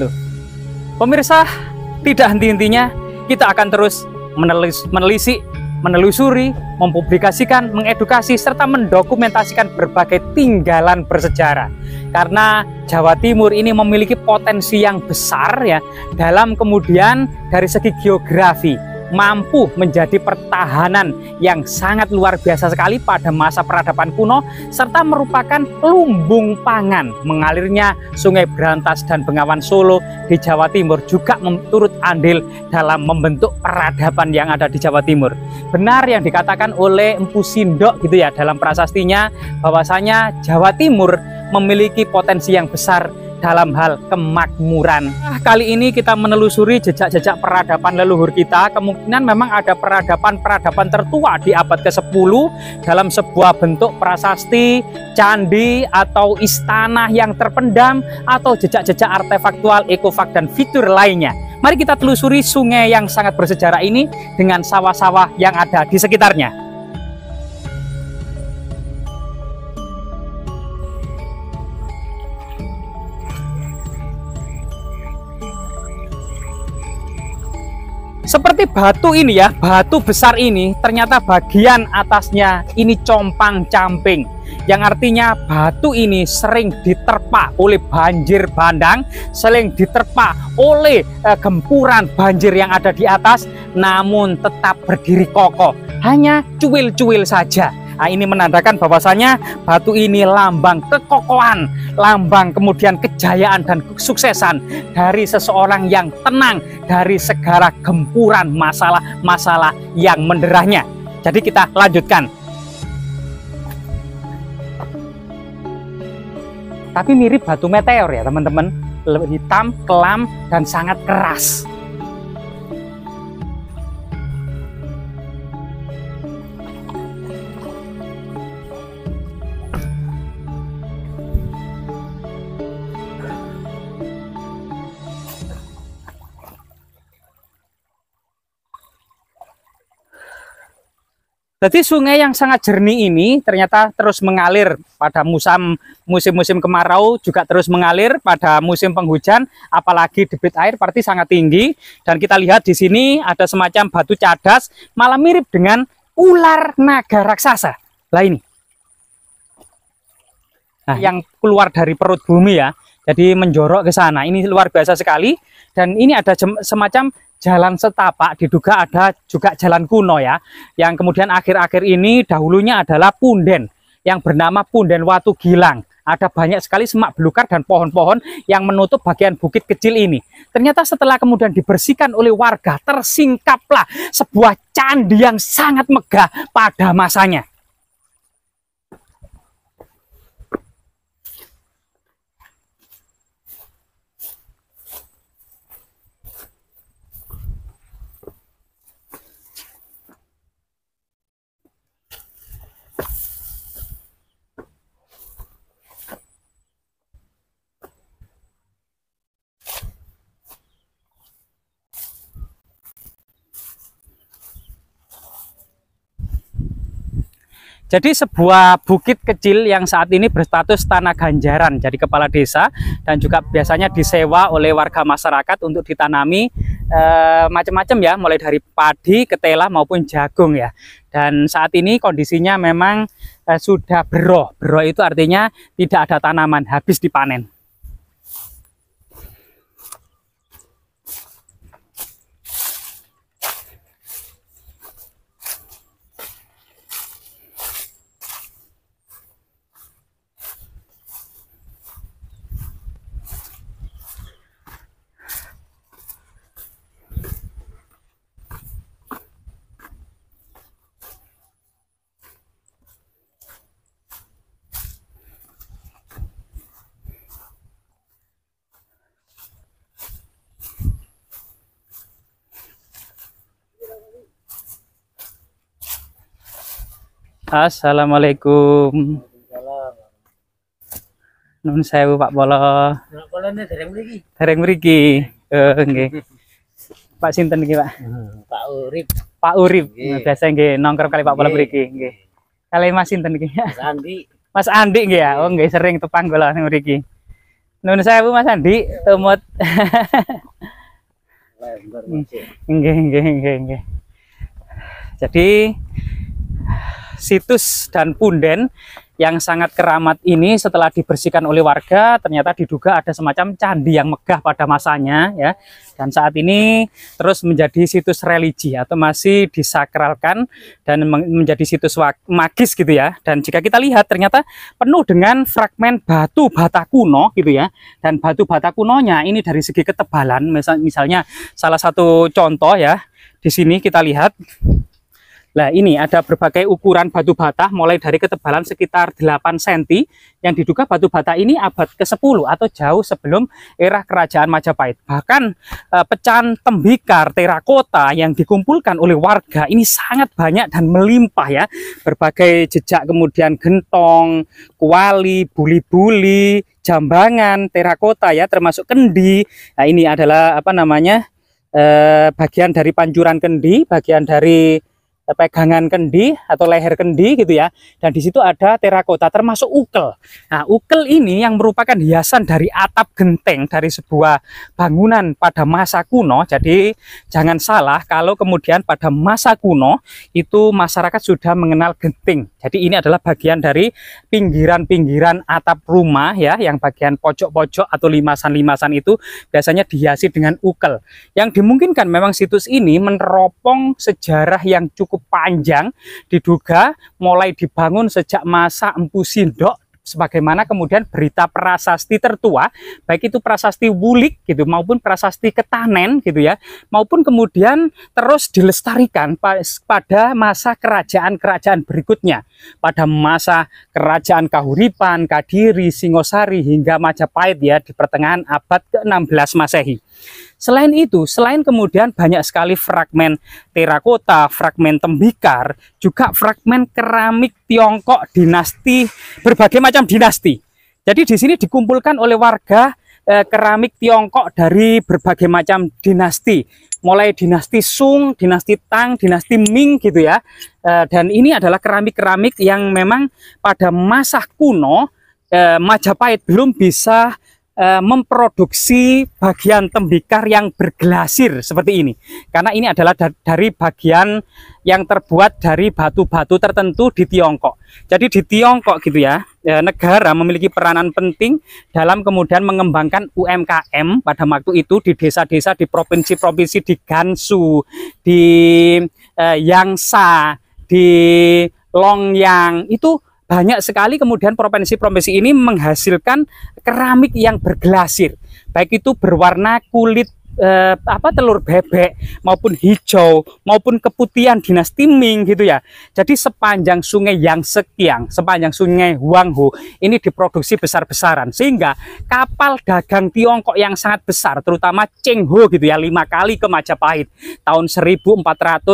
Loh, pemirsa, tidak henti-hentinya kita akan terus menelisik, menelusuri, mempublikasikan, mengedukasi, serta mendokumentasikan berbagai tinggalan bersejarah. Karena Jawa Timur ini memiliki potensi yang besar ya, dalam kemudian dari segi geografi, mampu menjadi pertahanan yang sangat luar biasa sekali pada masa peradaban kuno, serta merupakan lumbung pangan. Mengalirnya Sungai Brantas dan Bengawan Solo di Jawa Timur juga turut andil dalam membentuk peradaban yang ada di Jawa Timur. Benar yang dikatakan oleh Empu Sindok gitu ya dalam prasastinya, bahwasanya Jawa Timur memiliki potensi yang besar dalam hal kemakmuran. Kali ini kita menelusuri jejak-jejak peradaban leluhur kita. Kemungkinan memang ada peradaban-peradaban tertua di abad ke-10 dalam sebuah bentuk prasasti, candi, atau istana yang terpendam, atau jejak-jejak artefaktual, ekofak, dan fitur lainnya. Mari kita telusuri sungai yang sangat bersejarah ini dengan sawah-sawah yang ada di sekitarnya. Seperti batu ini ya, batu besar ini ternyata bagian atasnya ini compang-camping, yang artinya batu ini sering diterpa oleh banjir bandang, sering diterpa oleh gempuran banjir yang ada di atas, namun tetap berdiri kokoh, hanya cuil-cuil saja. Nah, ini menandakan bahwasanya batu ini lambang kekokohan, lambang kemudian kejayaan dan kesuksesan dari seseorang yang tenang dari segala gempuran masalah-masalah yang menderahnya. Jadi kita lanjutkan. Tapi mirip batu meteor ya teman-teman, hitam, kelam, dan sangat keras. Jadi sungai yang sangat jernih ini ternyata terus mengalir pada musim-musim kemarau, juga terus mengalir pada musim penghujan, apalagi debit air pasti sangat tinggi. Dan kita lihat di sini ada semacam batu cadas, malah mirip dengan ular naga raksasa. Lah ini. Nah, yang keluar dari perut bumi ya, jadi menjorok ke sana. Ini luar biasa sekali. Dan ini ada semacam jalan setapak, diduga ada juga jalan kuno ya, yang kemudian akhir-akhir ini dahulunya adalah punden yang bernama Punden Watu Gilang. Ada banyak sekali semak belukar dan pohon-pohon yang menutup bagian bukit kecil ini. Ternyata setelah kemudian dibersihkan oleh warga, tersingkaplah sebuah candi yang sangat megah pada masanya. Jadi sebuah bukit kecil yang saat ini berstatus tanah ganjaran, jadi kepala desa, dan juga biasanya disewa oleh warga masyarakat untuk ditanami macam-macam ya, mulai dari padi, ketela maupun jagung ya. Dan saat ini kondisinya memang sudah beroh. Beroh itu artinya tidak ada tanaman, habis dipanen. Assalamualaikum. Nun sewu Pak Polo. Pak Polo ini dereng mriki. Dereng mriki. Nggih. Pak sinten iki, Pak? Pak Urip. Pak Urip. Biasa nggih nongkrong kali Pak Polo mriki, nggih. Kali Mas sinten iki? Mas Andi. Mas Andi nggih ya. Oh nggih sering tepang kula ning mriki. Nun sewu Mas Andi, tumut. Lembar masih. Nggih. Jadi situs dan punden yang sangat keramat ini setelah dibersihkan oleh warga ternyata diduga ada semacam candi yang megah pada masanya ya, dan saat ini terus menjadi situs religi atau masih disakralkan dan menjadi situs magis gitu ya. Dan jika kita lihat ternyata penuh dengan fragmen batu bata kuno gitu ya, dan batu bata kunonya ini dari segi ketebalan misalnya salah satu contoh ya, di sini kita lihat. Nah, ini ada berbagai ukuran batu bata mulai dari ketebalan sekitar 8 cm yang diduga batu bata ini abad ke-10 atau jauh sebelum era kerajaan Majapahit. Bahkan pecahan tembikar terakota yang dikumpulkan oleh warga ini sangat banyak dan melimpah ya. Berbagai jejak kemudian gentong, kuali, buli-buli, jambangan, terakota ya, termasuk kendi. Nah, ini adalah apa namanya? Bagian dari pancuran kendi, bagian dari pegangan kendi atau leher kendi gitu ya, dan di situ ada terakota termasuk ukel. Nah, ukel ini yang merupakan hiasan dari atap genteng dari sebuah bangunan pada masa kuno. Jadi jangan salah kalau kemudian pada masa kuno itu masyarakat sudah mengenal genting. Jadi ini adalah bagian dari pinggiran-pinggiran atap rumah ya, yang bagian pojok-pojok atau limasan-limasan itu biasanya dihiasi dengan ukel, yang dimungkinkan memang situs ini meneropong sejarah yang cukup panjang, diduga mulai dibangun sejak masa Empu Sindok, sebagaimana kemudian berita prasasti tertua, baik itu prasasti Wulik gitu maupun prasasti Ketanen gitu ya, maupun kemudian terus dilestarikan pada masa kerajaan-kerajaan berikutnya, pada masa kerajaan Kahuripan, Kadiri, Singosari hingga Majapahit ya, di pertengahan abad ke-16 Masehi. Selain itu, selain kemudian banyak sekali fragmen terakota, fragmen tembikar, juga fragmen keramik Tiongkok dinasti, berbagai macam dinasti. Jadi di sini dikumpulkan oleh warga keramik Tiongkok dari berbagai macam dinasti, mulai dinasti Sung, dinasti Tang, dinasti Ming gitu ya. Dan ini adalah keramik-keramik yang memang pada masa kuno Majapahit belum bisa memproduksi bagian tembikar yang berglasir seperti ini, karena ini adalah dari bagian yang terbuat dari batu-batu tertentu di Tiongkok. Jadi di Tiongkok gitu ya, negara memiliki peranan penting dalam kemudian mengembangkan UMKM pada waktu itu di desa-desa, di provinsi-provinsi, di Gansu, di Yangsa, di Longyang, itu banyak sekali kemudian provinsi-provinsi ini menghasilkan keramik yang berglasir, baik itu berwarna kulit telur bebek maupun hijau maupun keputihan dinasti Ming gitu ya. Jadi sepanjang sungai Yangtze-kiang, sepanjang sungai Huanghu ini diproduksi besar-besaran, sehingga kapal dagang Tiongkok yang sangat besar terutama Cheng Ho gitu ya 5 kali ke Majapahit tahun 1406,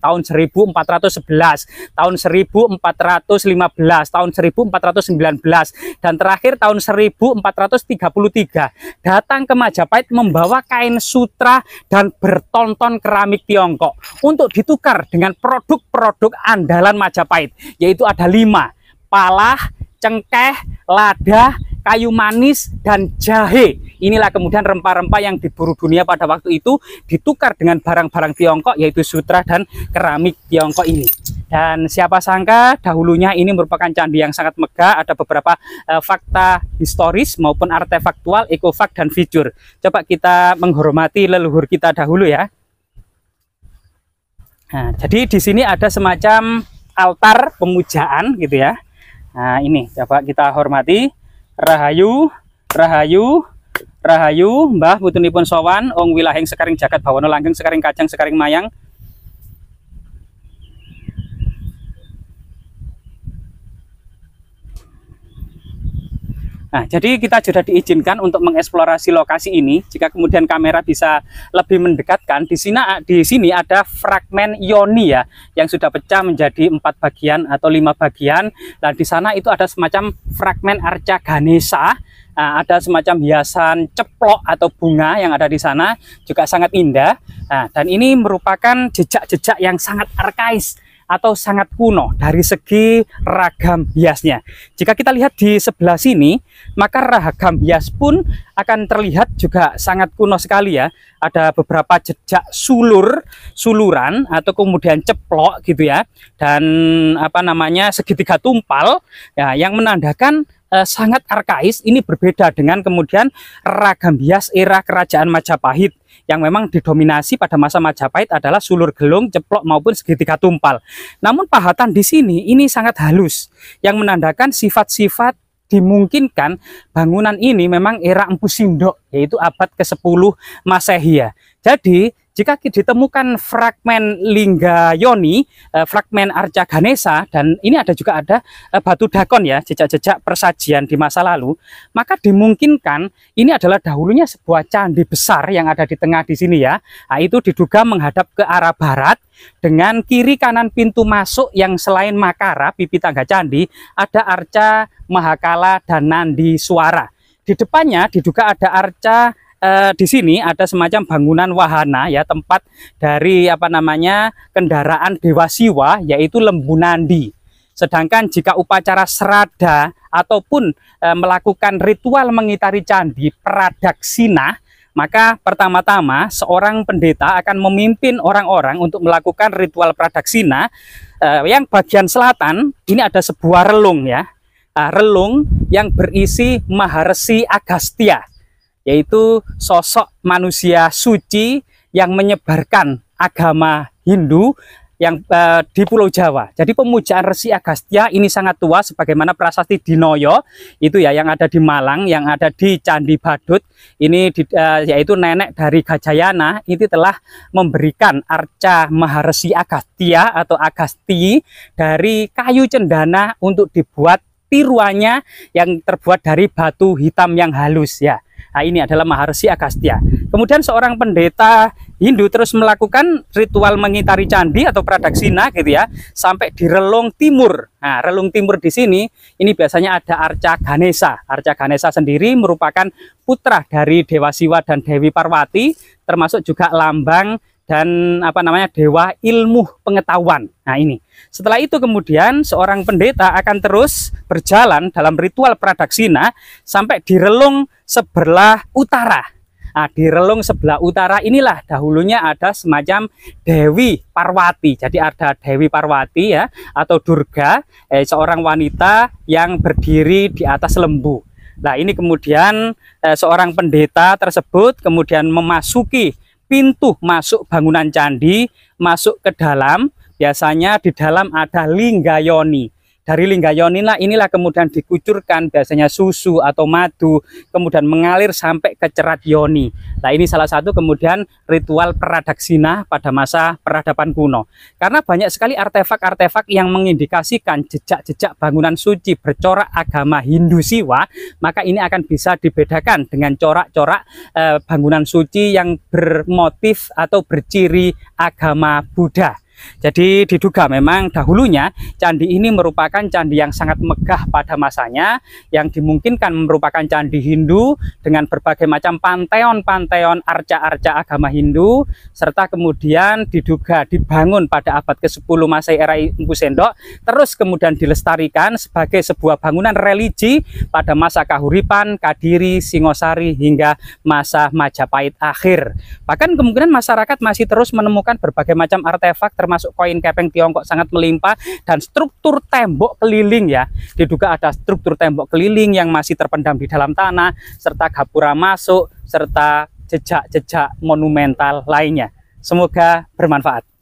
tahun 1411, tahun 1415, tahun 1419, dan terakhir tahun 1433 datang ke Majapahit membawa kain sutra dan bertonton keramik Tiongkok untuk ditukar dengan produk-produk andalan Majapahit, yaitu ada 5: palah, cengkeh, lada, kayu manis, dan jahe. Inilah kemudian rempah-rempah yang diburu dunia pada waktu itu ditukar dengan barang-barang Tiongkok, yaitu sutra dan keramik Tiongkok ini. Dan siapa sangka dahulunya ini merupakan candi yang sangat megah. Ada beberapa fakta historis maupun artefaktual, ekofak, dan fitur. Coba kita menghormati leluhur kita dahulu ya. Nah, jadi di sini ada semacam altar pemujaan gitu ya. Nah, ini coba kita hormati. Rahayu, Rahayu, Rahayu, Mbah putunipun sowan, ong wilahing sekaring jagat bawana langgeng sekaring kajang sekaring mayang. Nah, jadi kita sudah diizinkan untuk mengeksplorasi lokasi ini. Jika kemudian kamera bisa lebih mendekatkan, di sini ada fragmen yoni ya, yang sudah pecah menjadi 4 bagian atau 5 bagian. Nah, di sana itu ada semacam fragmen arca Ganesha. Nah, ada semacam hiasan ceplok atau bunga yang ada di sana, juga sangat indah. Nah, dan ini merupakan jejak-jejak yang sangat arkais atau sangat kuno dari segi ragam hiasnya. Jika kita lihat di sebelah sini, maka ragam hias pun akan terlihat juga sangat kuno sekali ya. Ada beberapa jejak suluran atau kemudian ceplok gitu ya, dan segitiga tumpal ya, yang menandakan sangat arkais. Ini berbeda dengan kemudian ragam hias era kerajaan Majapahit yang memang didominasi pada masa Majapahit adalah sulur gelung, ceplok maupun segitiga tumpal. Namun pahatan di sini ini sangat halus yang menandakan sifat-sifat dimungkinkan bangunan ini memang era Empu Sindok, yaitu abad ke-10 Masehi ya. Jadi jika ditemukan fragmen Linggayoni, fragmen Arca Ganesha, dan ini juga ada batu dakon ya, jejak-jejak persajian di masa lalu, maka dimungkinkan ini adalah dahulunya sebuah candi besar yang ada di tengah di sini ya. Nah, itu diduga menghadap ke arah barat dengan kiri kanan pintu masuk yang selain Makara, pipi tangga candi, ada Arca Mahakala dan Nandi Suara. Di depannya diduga ada arca. Di sini ada semacam bangunan wahana ya, tempat dari kendaraan Dewa Siwa, yaitu Lembu Nandi. Sedangkan jika upacara serada ataupun melakukan ritual mengitari candi pradaksina, maka pertama-tama seorang pendeta akan memimpin orang-orang untuk melakukan ritual pradaksina. Yang bagian selatan ini ada sebuah relung ya, relung yang berisi Maharsi Agastya, yaitu sosok manusia suci yang menyebarkan agama Hindu yang di Pulau Jawa. Jadi pemujaan Resi Agastya ini sangat tua, sebagaimana prasasti Dinoyo itu ya, yang ada di Malang, yang ada di Candi Badut ini yaitu nenek dari Gajayana itu telah memberikan arca Maharsi Agastya atau Agasti dari kayu cendana untuk dibuat tiruannya yang terbuat dari batu hitam yang halus ya. Nah, ini adalah Maharsi Agastya. Kemudian seorang pendeta Hindu terus melakukan ritual mengitari candi atau pradaksina gitu ya, sampai di relung timur. Nah, relung timur di sini ini biasanya ada Arca Ganesha. Arca Ganesha sendiri merupakan putra dari Dewa Siwa dan Dewi Parwati, termasuk juga lambang dan dewa ilmu pengetahuan. Nah, ini setelah itu kemudian seorang pendeta akan terus berjalan dalam ritual pradaksina sampai di relung sebelah utara. Nah, di relung sebelah utara inilah dahulunya ada semacam Dewi Parwati. Jadi ada Dewi Parwati ya, atau Durga, seorang wanita yang berdiri di atas lembu. Nah, ini kemudian seorang pendeta tersebut kemudian memasuki pintu masuk bangunan candi, masuk ke dalam. Biasanya di dalam ada Linggayoni. Dari Linggayoni inilah kemudian dikucurkan biasanya susu atau madu, kemudian mengalir sampai ke cerat yoni. Nah, ini salah satu kemudian ritual pradaksina pada masa peradaban kuno. Karena banyak sekali artefak-artefak yang mengindikasikan jejak-jejak bangunan suci bercorak agama Hindu Siwa, maka ini akan bisa dibedakan dengan corak-corak bangunan suci yang bermotif atau berciri agama Buddha. Jadi diduga memang dahulunya candi ini merupakan candi yang sangat megah pada masanya, yang dimungkinkan merupakan candi Hindu dengan berbagai macam panteon-panteon arca-arca agama Hindu, serta kemudian diduga dibangun pada abad ke-10 Masehi era Empu Sindok, terus kemudian dilestarikan sebagai sebuah bangunan religi pada masa Kahuripan, Kadiri, Singosari hingga masa Majapahit akhir. Bahkan kemungkinan masyarakat masih terus menemukan berbagai macam artefak termasuk koin kepeng Tiongkok sangat melimpah, dan struktur tembok keliling ya, diduga ada struktur tembok keliling yang masih terpendam di dalam tanah, serta gapura masuk, serta jejak-jejak monumental lainnya. Semoga bermanfaat.